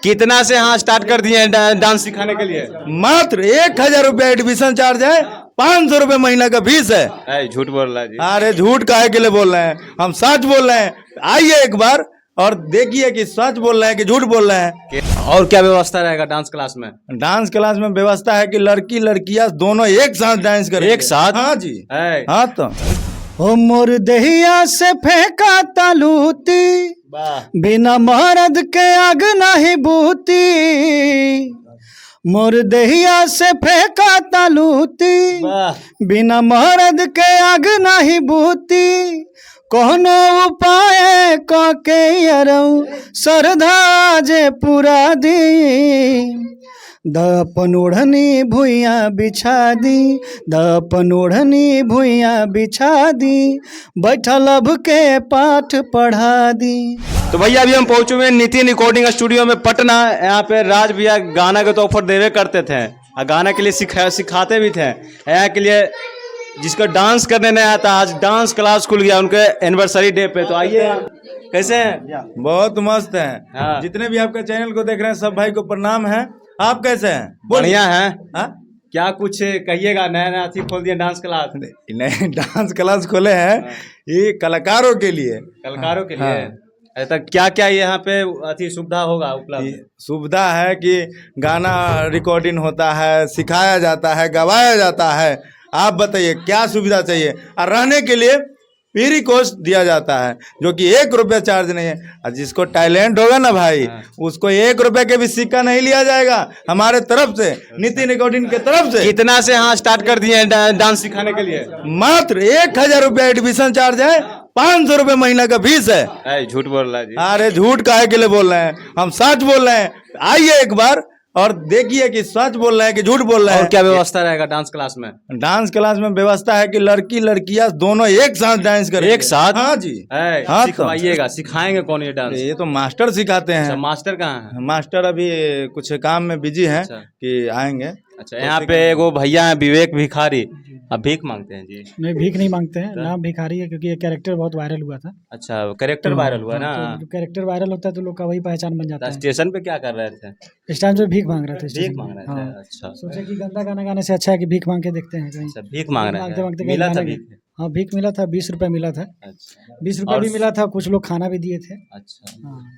कितना से हाँ स्टार्ट कर दिए हैं डांस सिखाने के लिए? मात्र 1000 रुपया एडमिशन चार्ज है, 500 रुपये महीना का फीस है। झूठ बोल रहा है जी। अरे झूठ काहे के लिए बोल रहे हैं, हम सच बोल रहे हैं। आइए एक बार और देखिए कि सच बोल रहे हैं कि झूठ बोल रहे हैं। और क्या व्यवस्था रहेगा डांस क्लास में? डांस क्लास में व्यवस्था है कि लड़की लड़कियां दोनों एक साथ डांस करेंगे। एक साथ? हाँ जी। है। हाँ तो हो मोर दहिया से फेंका तालूती, बिना मर्द के आग नहीं बूती। मोर दहिया से फेंका तालूती, बिना मर्द के आग नहीं बूती। कोनो उपाय काके यरऊ सरधा जे पूरा दी। दपन ओढ़नी भुइया बिछा दी, दपन ओढ़नी भुइया बिछा दी। बैठल अब के पाठ पढ़ा दी। तो भैया अभी हम पहुंचे हुए नितिन रिकॉर्डिंग स्टूडियो में पटना। यहाँ पे राज भैया गाना के तो ऑफर देवे करते थे और गाना के लिए सिखाते भी थे। यहाँ के लिए जिसको डांस करने नहीं आता, आज डांस क्लास खुल गया उनके एनिवर्सरी डे पे। तो आइए, कैसे हैं? बहुत मस्त हैं। हाँ। जितने भी आपके चैनल को देख रहे हैं सब भाई को प्रणाम है। आप कैसे हैं? बढ़िया हैं। हाँ? क्या कुछ कहिएगा? नया नया अथी खोल दिया डांस क्लास? नहीं, डांस क्लास खोले हैं ये कलाकारों के लिए। कलाकारों के लिए? हाँ। तो क्या क्या यहाँ पे अथी सुविधा होगा उपलब्ध? सुविधा है कि गाना रिकॉर्डिंग होता है, सिखाया जाता है, गवाया जाता है। आप बताइए क्या सुविधा चाहिए। और रहने के लिए फ्री कोर्स दिया जाता है जो कि 1 रुपया चार्ज नहीं है। और जिसको टैलेंट होगा ना भाई, उसको 1 रुपये के भी सिक्का नहीं लिया जाएगा हमारे तरफ से, नितिन रिकॉर्डिंग के तरफ से। कितना से हाँ स्टार्ट कर दिए हैं डांस सिखाने के लिए? मात्र 1000 रुपया एडमिशन चार्ज है, 500 रुपये महीना का फीस है। झूठ बोल रहा है जी। अरे झूठ काहे के लिए बोल रहे हैं, हम सच बोल रहे हैं। आइए एक बार और देखिए कि सच बोल रहे हैं कि झूठ बोल रहे हैं। और क्या व्यवस्था रहेगा डांस क्लास में? डांस क्लास में व्यवस्था है कि लड़की लड़कियां दोनों एक साथ डांस करेंगे। एक साथ? हाँ जी। हाँ, सिखाइएगा। सिखाएंगे कौन ये डांस? ये तो मास्टर सिखाते हैं। अच्छा, मास्टर कहाँ है? मास्टर अभी कुछ काम में बिजी हैं। अच्छा। कि आएंगे। अच्छा, यहाँ पे एगो भैया है विवेक भिखारी, अब भीख मांगते हैं जी? नहीं, भीख नहीं मांगते हैं, नाम भिखारी है क्योंकि ये कैरेक्टर बहुत वायरल हुआ था। अच्छा, कैरेक्टर वायरल हुआ ना? तो कैरेक्टर वायरल होता है तो लोग का वही पहचान बन जाता है। स्टेशन पे क्या कर रहे थे? इस टाइम से भीख मांग रहे थे। भीख मांग रहे थे? हाँ। अच्छा। सोचे कि गंदा गाना गाने से अच्छा है कि भीख मांग के देखते हैं कहीं। अच्छा, भीख मांग रहे मांगते थे। मांगते मिला था गाने भीख? हाँ, भीख मिला था। 20 रुपए मिला था। अच्छा। 20 रुपए भी मिला था। कुछ लोग खाना भी दिए थे। अच्छा।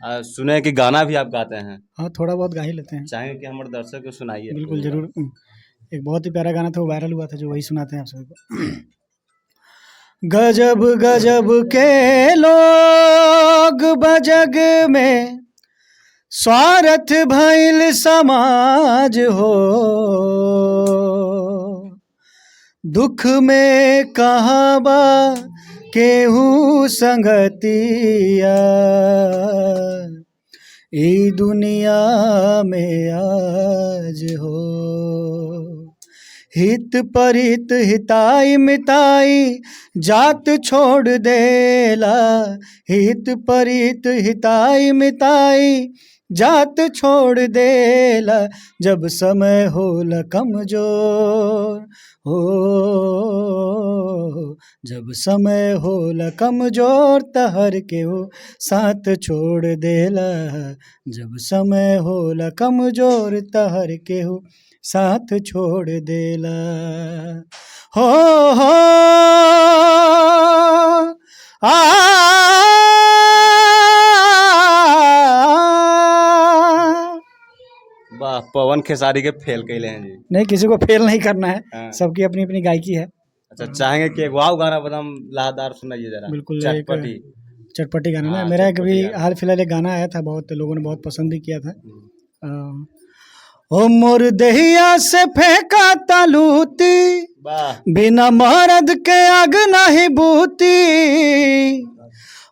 हाँ। सुने कि गाना भी आप गाते हैं? हाँ, थोड़ा बहुत गा ही लेते हैं। चाहेंगे कि हमारे दर्शक को सुनाइए? बिल्कुल जरूर। एक बहुत ही प्यारा गाना था, वो वायरल हुआ था, जो वही सुनाते हैं आप सभी को। गजब गजब के लोग बजग में, स्वार्थ भइल समाज हो। दुख में कहाँ बा केहू संगतिया, ई दुनिया में आज हो। हित परित हिताई मिताई जात छोड़ देला, हित परित हिताई मिताई जात छोड़ देला। जब समय होला कमजोर हो, जब समय होला कमजोर तहर के हो साथ छोड़ देला। जब समय होला कमजोर तहर के हो साथ छोड़ देला। हो आ वाह, पवन खेसारी के फेल कैले हैं जी। नहीं, किसी को फेल नहीं करना है। हाँ। सबकी अपनी अपनी गायकी है। अच्छा, चाहेंगे कि एक वाव गाना बदम लादार सुनाइए जरा। बिल्कुल। चटपटी। चटपटी गाना ना। हाँ, मेरा चटपटी कभी गाना। हाल फिलहाल एक गाना आया था, बहुत लोगों ने बहुत पसंद भी किया था। ओ मोर दहिया से फेंका तालूती, बिना मर्द के आग नहीं बूती।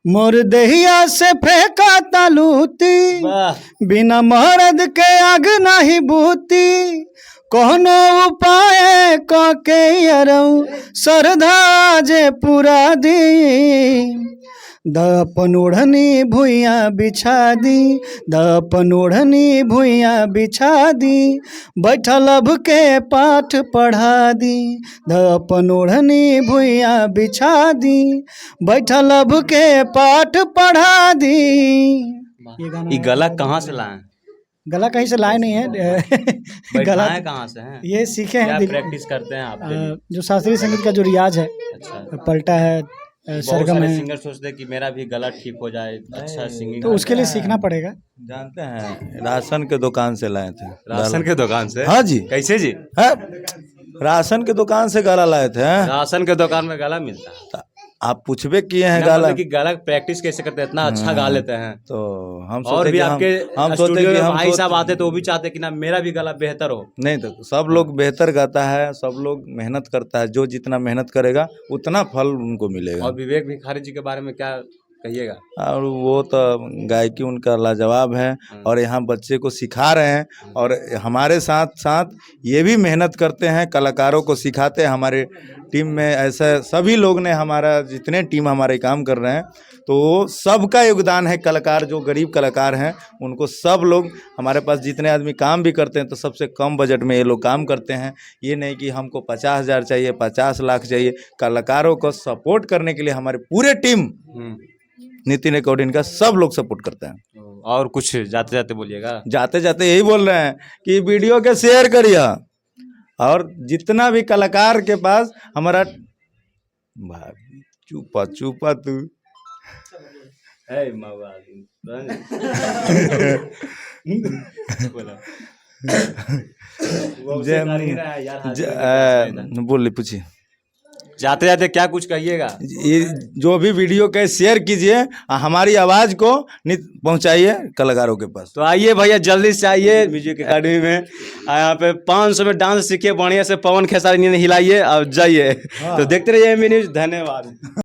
मोर दहिया से फेंका तालूती, बिना मर्द के आग नहीं बूती। कोनो उपाय काके यरऊ सरधा जे पूरा दी। दपन ओढ़नी भुइया बिछा दी, दपन ओढ़नी भुइया बिछा दी। बैठल अब के पाठ पढ़ा दी, दपन ओढ़नी भुइया बिछा दी। बैठल अब के पाठ पढ़ा दी। ये गला कहाँ से लाए? गला कहीं से लाए नहीं है गला बैठाए कहाँ से हैं? ये सीखे हैं क्या दिल- प्रैक्टिस करते हैं आप? जो शास्त्रीय संगीत का जो रियाज है, अच्छा, पलटा है, बहुत सरगम सारे है, सिंगर सोचते हैं कि मेरा भी गला ठीक हो जाए, अच्छा सिंगिंग। तो उसके लिए सीखना पड़ेगा। जानते हैं, राशन के दुकान से लाए थे। राशन के दुकान से? हाँ जी। कैसे जी? है, राशन के दुकान से गाला लाए थे। राशन के दुकान में गला मिलता है? तो आप पूछबे किए हैं ना, गाला, मतलब कि गला प्रैक्टिस कैसे करते हैं, इतना अच्छा गा लेते हैं। तो हम और सोचे भी कि आपके हम सोचे स्टूडियो कि में हम भाई सोच- साहब आते तो वो भी चाहते कि ना मेरा भी गला बेहतर हो। नहीं, तो सब लोग बेहतर गाता है, सब लोग मेहनत करता है, जो जितना मेहनत करेगा उतना फल उनको मिलेगा। और विवेक भिखारी जी के बारे में क्या कहिएगा? और वो तो गायकी उनका लाजवाब है, और यहाँ बच्चे को सिखा रहे हैं, और हमारे साथ साथ ये भी मेहनत करते हैं, कलाकारों को सिखाते हैं। हमारे टीम में ऐसे सभी लोग ने, हमारा जितने टीम हमारे काम कर रहे हैं, तो सबका योगदान है। कलाकार जो गरीब कलाकार हैं उनको, सब लोग हमारे पास जितने आदमी काम भी करते हैं तो सबसे कम बजट में ये लोग काम करते हैं। ये नहीं कि हमको 50,000 चाहिए, 50 लाख चाहिए। कलाकारों को सपोर्ट करने के लिए हमारी पूरे टीम, नितिन रिकॉर्डिंग का सब लोग सपोर्ट करते हैं। और कुछ जाते जाते बोलिएगा? जाते जाते यही बोल रहे हैं कि वीडियो के शेयर करिए, और जितना भी कलाकार के पास हमारा, भाई चुपा चुपा तू है मवाली बोला। वो उससे कर ही रहा है यार, हाथ बोल पूछिए। जाते जाते क्या कुछ कहिएगा? ये जो भी वीडियो के शेयर कीजिए, हमारी आवाज़ को पहुंचाइए कलाकारों के पास। तो आइए भैया, जल्दी से आइए म्यूजिक एकेडमी में। यहाँ पे 500 में डांस सीखिए, बढ़िया से पवन खेसारी ने हिलाइए और जाइए। तो देखते रहिए एमबी न्यूज़। धन्यवाद।